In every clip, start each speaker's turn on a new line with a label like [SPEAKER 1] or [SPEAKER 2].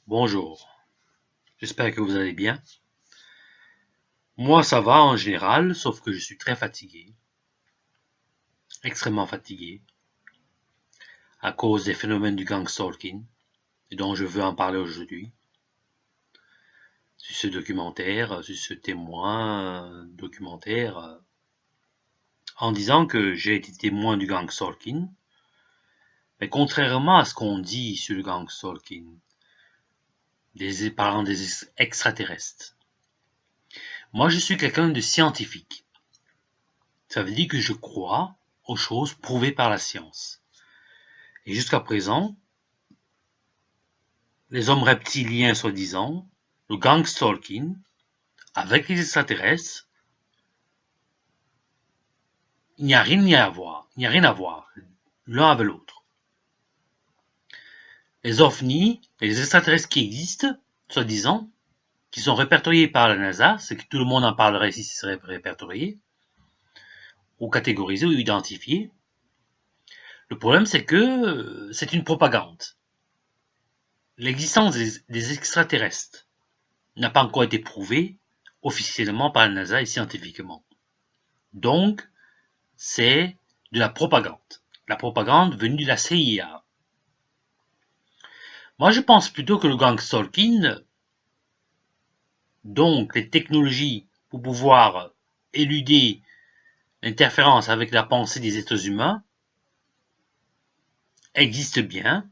[SPEAKER 1] Bonjour, j'espère que vous allez bien. Moi ça va en général, sauf que je suis très fatigué, extrêmement fatigué, à cause des phénomènes du gang stalking, et dont je veux en parler aujourd'hui, sur ce documentaire, sur ce témoin documentaire, en disant que j'ai été témoin du gang stalking, mais contrairement à ce qu'on dit sur le gang stalking, parlant des extraterrestres, moi je suis quelqu'un de scientifique. Ça veut dire que je crois aux choses prouvées par la science. Et jusqu'à présent, les hommes reptiliens soi-disant, le gang stalking, avec les extraterrestres, il n'y a rien à voir. Il n'y a rien à voir, l'un avec l'autre. Les ovnis, les extraterrestres qui existent, soi-disant, qui sont répertoriés par la NASA, c'est que tout le monde en parlerait si ce serait répertorié, ou catégorisé, ou identifié. Le problème, c'est que c'est une propagande. L'existence des extraterrestres n'a pas encore été prouvée officiellement par la NASA et scientifiquement. Donc, c'est de la propagande venue de la CIA. Moi, je pense plutôt que le gang stalking, donc les technologies pour pouvoir éluder l'interférence avec la pensée des êtres humains, existent bien.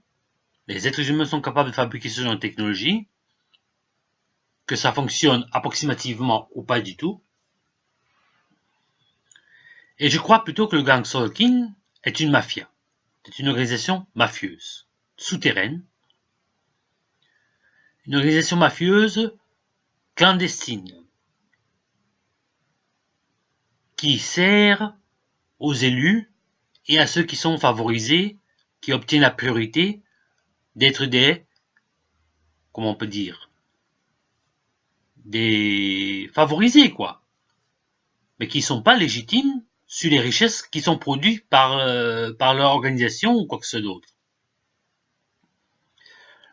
[SPEAKER 1] Les êtres humains sont capables de fabriquer ce genre de technologie, que ça fonctionne approximativement ou pas du tout. Et je crois plutôt que le gang stalking est une mafia. C'est une organisation mafieuse, souterraine. Une organisation mafieuse clandestine qui sert aux élus et à ceux qui sont favorisés, qui obtiennent la priorité d'être comment on peut dire, des favorisés, quoi, mais qui ne sont pas légitimes sur les richesses qui sont produites par leur organisation ou quoi que ce soit d'autre.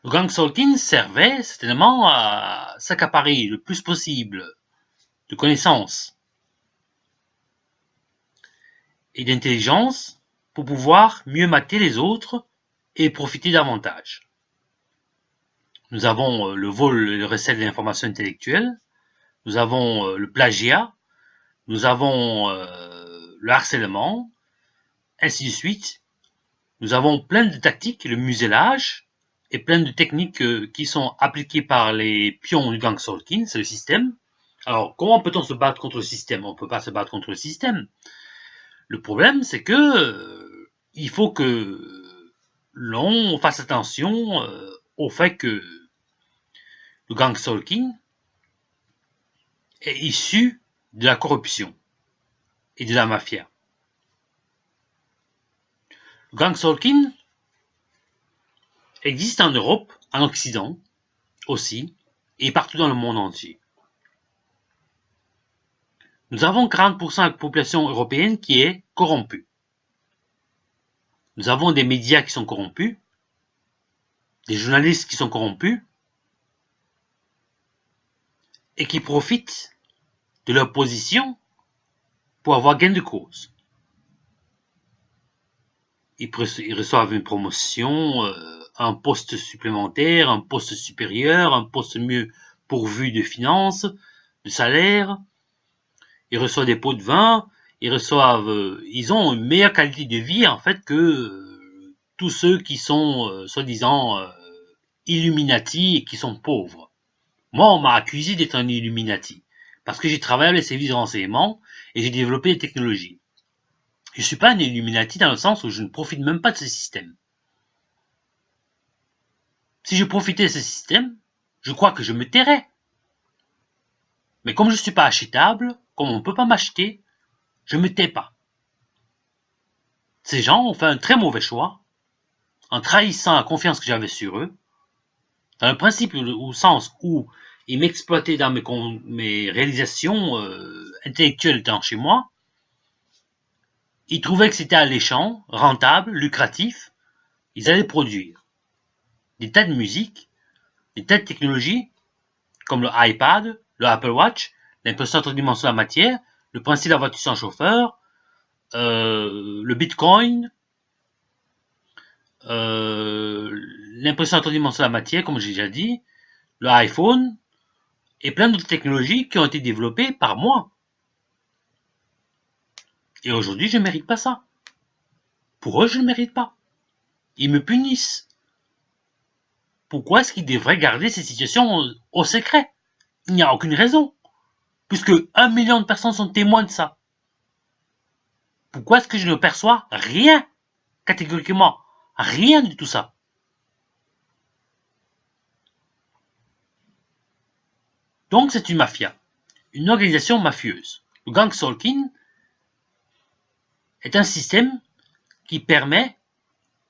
[SPEAKER 1] Le gang stalking servait certainement à s'accaparer le plus possible de connaissances et d'intelligence pour pouvoir mieux mater les autres et profiter davantage. Nous avons le vol et le recel de l'information intellectuelle, nous avons le plagiat, nous avons le harcèlement, ainsi de suite. Nous avons plein de tactiques, le musellage, et plein de techniques qui sont appliquées par les pions du gang stalking, c'est le système. Alors, comment peut-on se battre contre le système? On ne peut pas se battre contre le système. Le problème, c'est que il faut que l'on fasse attention au fait que le gang stalking est issu de la corruption et de la mafia. Le gang stalking existe en Europe, en Occident aussi, et partout dans le monde entier. Nous avons 40% de la population européenne qui est corrompue. Nous avons des médias qui sont corrompus, des journalistes qui sont corrompus, et qui profitent de leur position pour avoir gain de cause. Ils reçoivent une promotion, un poste supplémentaire, un poste supérieur, un poste mieux pourvu de finances, de salaire. Ils reçoivent des pots de vin, ils ont une meilleure qualité de vie en fait que tous ceux qui sont soi-disant Illuminati et qui sont pauvres. Moi, on m'a accusé d'être un Illuminati parce que j'ai travaillé avec les services de renseignement et j'ai développé des technologies. Je ne suis pas un Illuminati dans le sens où je ne profite même pas de ce système. Si je profitais de ce système, je crois que je me tairais. Mais comme je ne suis pas achetable, comme on ne peut pas m'acheter, je ne me tais pas. Ces gens ont fait un très mauvais choix en trahissant la confiance que j'avais sur eux, dans le principe au sens où ils m'exploitaient dans mes réalisations intellectuelles étant chez moi. Ils trouvaient que c'était alléchant, rentable, lucratif. Ils allaient produire des tas de musique, des telles technologies comme le iPad, le Apple Watch, l'impression tridimensionnelle de la matière, le principe de la voiture sans chauffeur, le Bitcoin, l'impression tridimensionnelle de la matière, comme j'ai déjà dit, le iPhone, et plein d'autres technologies qui ont été développées par moi. Et aujourd'hui, je ne mérite pas ça. Pour eux, je ne mérite pas. Ils me punissent. Pourquoi est-ce qu'ils devraient garder ces situations au secret? Il n'y a aucune raison. Puisque 1 million de personnes sont témoins de ça. Pourquoi est-ce que je ne perçois rien? Catégoriquement, rien de tout ça. Donc c'est une mafia. Une organisation mafieuse. Le gang Solkin est un système qui permet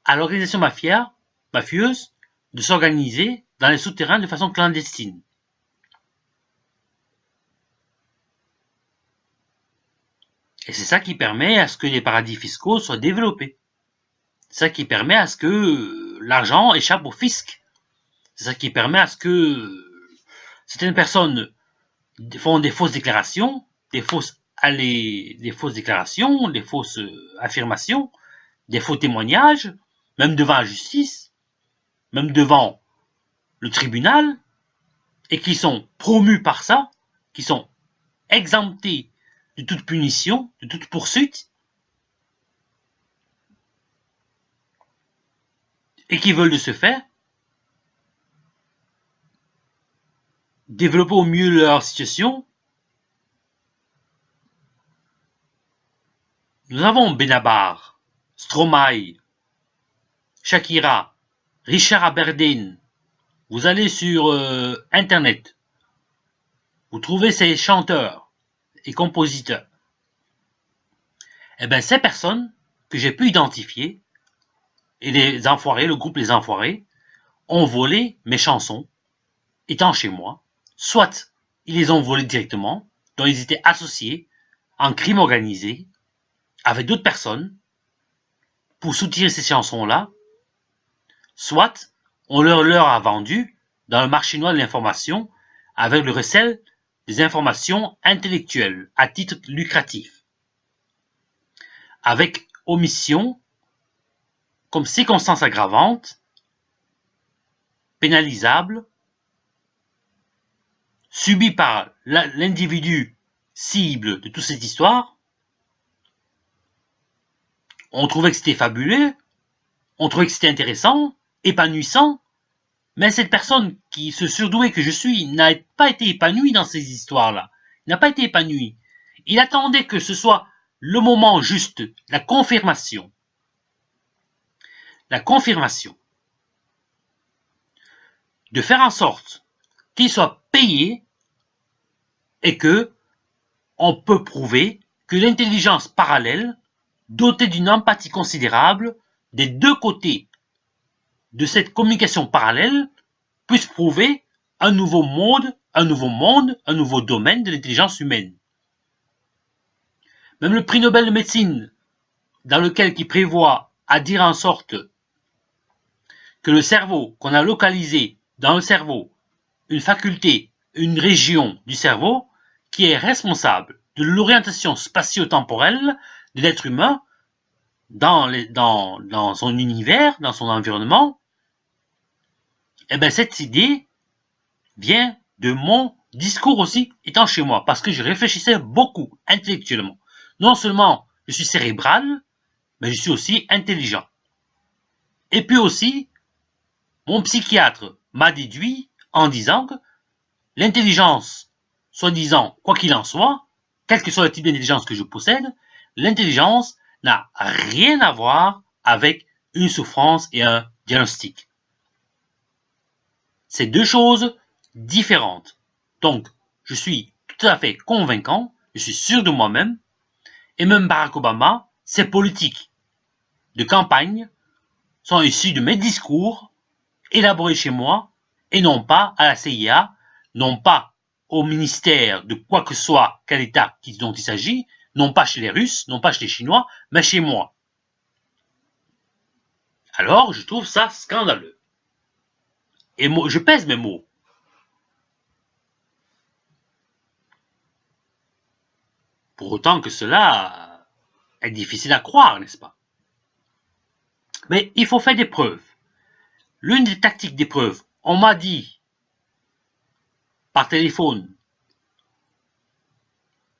[SPEAKER 1] à l'organisation mafieuse de s'organiser dans les souterrains de façon clandestine. Et c'est ça qui permet à ce que les paradis fiscaux soient développés. C'est ça qui permet à ce que l'argent échappe au fisc. C'est ça qui permet à ce que certaines personnes font des fausses déclarations, des fausses déclarations, des fausses affirmations, des faux témoignages, même devant la justice, même devant le tribunal, et qui sont promus par ça, qui sont exemptés de toute punition, de toute poursuite, et qui veulent de ce fait développer au mieux leur situation. Nous avons Benabar, Stromae, Shakira, Richard Aberdeen. Vous allez sur Internet, vous trouvez ces chanteurs et compositeurs. Eh bien, ces personnes que j'ai pu identifier, et les enfoirés, le groupe Les Enfoirés, ont volé mes chansons, étant chez moi. Soit ils les ont volées directement, dont ils étaient associés en crime organisé avec d'autres personnes pour soutirer ces chansons-là, soit on leur a vendu dans le marché noir de l'information avec le recel des informations intellectuelles à titre lucratif, avec omission comme circonstance aggravante, pénalisable, subie par l'individu cible de toute cette histoire. On trouvait que c'était fabuleux, on trouvait que c'était intéressant, épanouissant, mais cette personne qui se surdouait que je suis n'a pas été épanouie dans ces histoires-là. Il n'a pas été épanoui. Il attendait que ce soit le moment juste, la confirmation. La confirmation. De faire en sorte qu'il soit payé et que on peut prouver que l'intelligence parallèle, dotée d'une empathie considérable des deux côtés de cette communication parallèle, puisse prouver un nouveau monde, un nouveau domaine de l'intelligence humaine. Même le prix Nobel de médecine, dans lequel il prévoit à dire en sorte que le cerveau, qu'on a localisé dans le cerveau, une faculté, une région du cerveau, qui est responsable de l'orientation spatio-temporelle de l'être humain dans son univers, dans son environnement, et bien cette idée vient de mon discours aussi, étant chez moi, parce que je réfléchissais beaucoup intellectuellement. Non seulement je suis cérébral, mais je suis aussi intelligent. Et puis aussi, mon psychiatre m'a déduit en disant que l'intelligence, soi-disant, quoi qu'il en soit, quel que soit le type d'intelligence que je possède, l'intelligence n'a rien à voir avec une souffrance et un diagnostic. C'est deux choses différentes. Donc, je suis tout à fait convaincant, je suis sûr de moi-même, et même Barack Obama, ses politiques de campagne sont issues de mes discours élaborés chez moi, et non pas à la CIA, non pas au ministère de quoi que ce soit, quel État dont il s'agit, non pas chez les Russes, non pas chez les Chinois, mais chez moi. Alors, je trouve ça scandaleux. Et je pèse mes mots. Pour autant que cela est difficile à croire, n'est-ce pas? Mais il faut faire des preuves. L'une des tactiques des preuves, on m'a dit par téléphone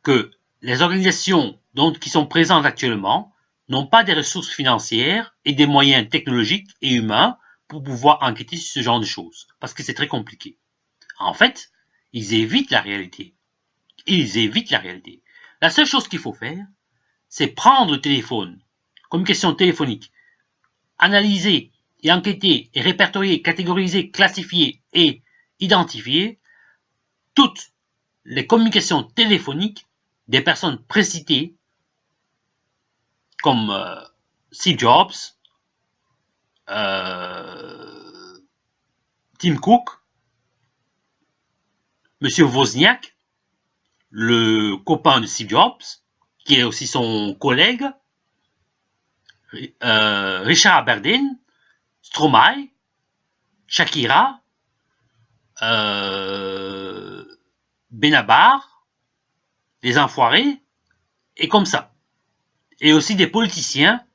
[SPEAKER 1] que les organisations qui sont présentes actuellement n'ont pas des ressources financières et des moyens technologiques et humains pour pouvoir enquêter sur ce genre de choses, parce que c'est très compliqué. En fait, ils évitent la réalité. La seule chose qu'il faut faire, c'est prendre le téléphone, communication téléphonique, analyser et enquêter et répertorier, catégoriser, classifier et identifier toutes les communications téléphoniques des personnes précitées comme Steve Jobs, Tim Cook, Monsieur Wozniak, le copain de Steve Jobs, qui est aussi son collègue, Richard Aberdeen, Stromae, Shakira, Benabar, les enfoirés, et comme ça. Et aussi des politiciens,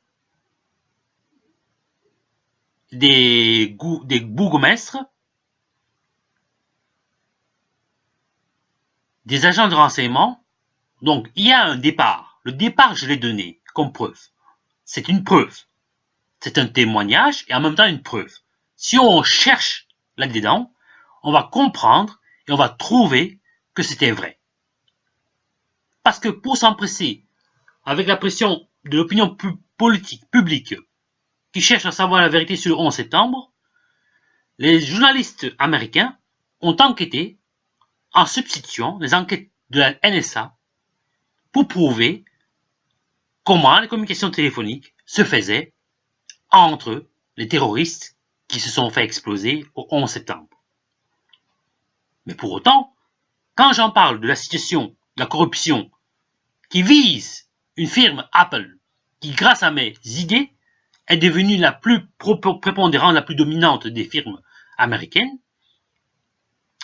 [SPEAKER 1] des bourgmestres, des agents de renseignement. Donc, il y a un départ. Le départ, je l'ai donné comme preuve. C'est une preuve. C'est un témoignage et en même temps une preuve. Si on cherche là-dedans, on va comprendre et on va trouver que c'était vrai. Parce que pour s'empresser, avec la pression de l'opinion politique, publique, qui cherche à savoir la vérité sur le 11 septembre, les journalistes américains ont enquêté en substituant les enquêtes de la NSA pour prouver comment les communications téléphoniques se faisaient entre les terroristes qui se sont fait exploser au 11 septembre. Mais pour autant, quand j'en parle de la situation de la corruption qui vise une firme Apple qui, grâce à mes idées, est devenue la plus prépondérante, la plus dominante des firmes américaines,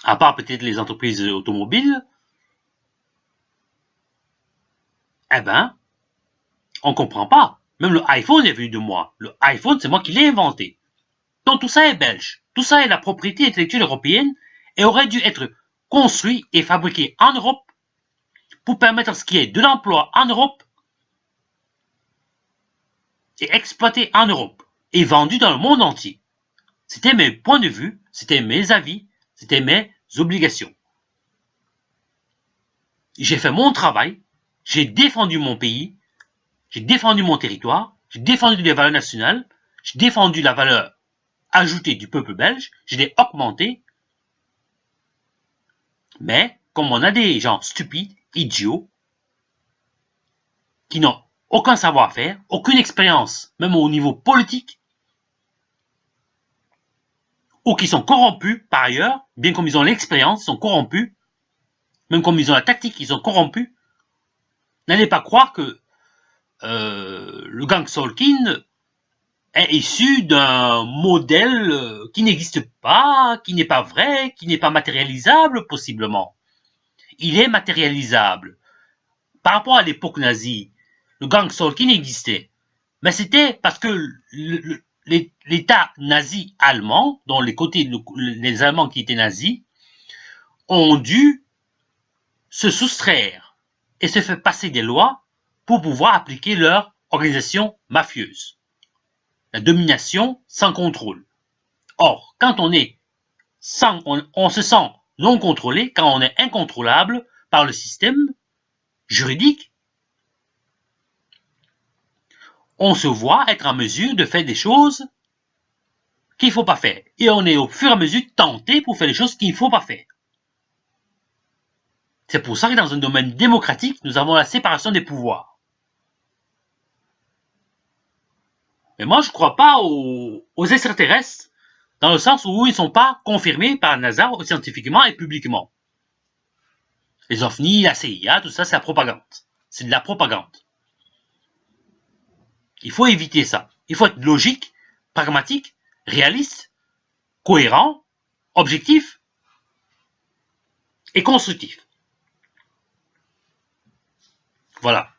[SPEAKER 1] à part peut-être les entreprises automobiles, eh ben, on comprend pas. Même le iPhone est venu de moi. Le iPhone, c'est moi qui l'ai inventé. Donc tout ça est belge. Tout ça est la propriété intellectuelle européenne et aurait dû être construit et fabriqué en Europe pour permettre à ce qu'il y ait de l'emploi en Europe et exploité en Europe et vendu dans le monde entier. C'était mes points de vue, c'était mes avis, c'était mes obligations. J'ai fait mon travail, j'ai défendu mon pays, j'ai défendu mon territoire, j'ai défendu les valeurs nationales, j'ai défendu la valeur ajoutée du peuple belge, je l'ai augmentée. Mais, comme on a des gens stupides, idiots, qui n'ont aucun savoir-faire, aucune expérience, même au niveau politique, ou qui sont corrompus par ailleurs, bien comme ils ont l'expérience, ils sont corrompus, même comme ils ont la tactique, ils sont corrompus. N'allez pas croire que le gang Solkin est issu d'un modèle qui n'existe pas, qui n'est pas vrai, qui n'est pas matérialisable possiblement. Il est matérialisable. Par rapport à l'époque nazie, le gang Solkin existait. Mais c'était parce que l'État nazi allemand, dont les Allemands qui étaient nazis, ont dû se soustraire et se faire passer des lois pour pouvoir appliquer leur organisation mafieuse. La domination sans contrôle. Or, quand on se sent non contrôlé, quand on est incontrôlable par le système juridique, on se voit être en mesure de faire des choses qu'il ne faut pas faire. Et on est au fur et à mesure tenté pour faire des choses qu'il ne faut pas faire. C'est pour ça que dans un domaine démocratique, nous avons la séparation des pouvoirs. Mais moi, je ne crois pas aux extraterrestres, dans le sens où ils ne sont pas confirmés par NASA scientifiquement et publiquement. Les OVNI, la CIA, tout ça, c'est la propagande. C'est de la propagande. Il faut éviter ça. Il faut être logique, pragmatique, réaliste, cohérent, objectif et constructif. Voilà.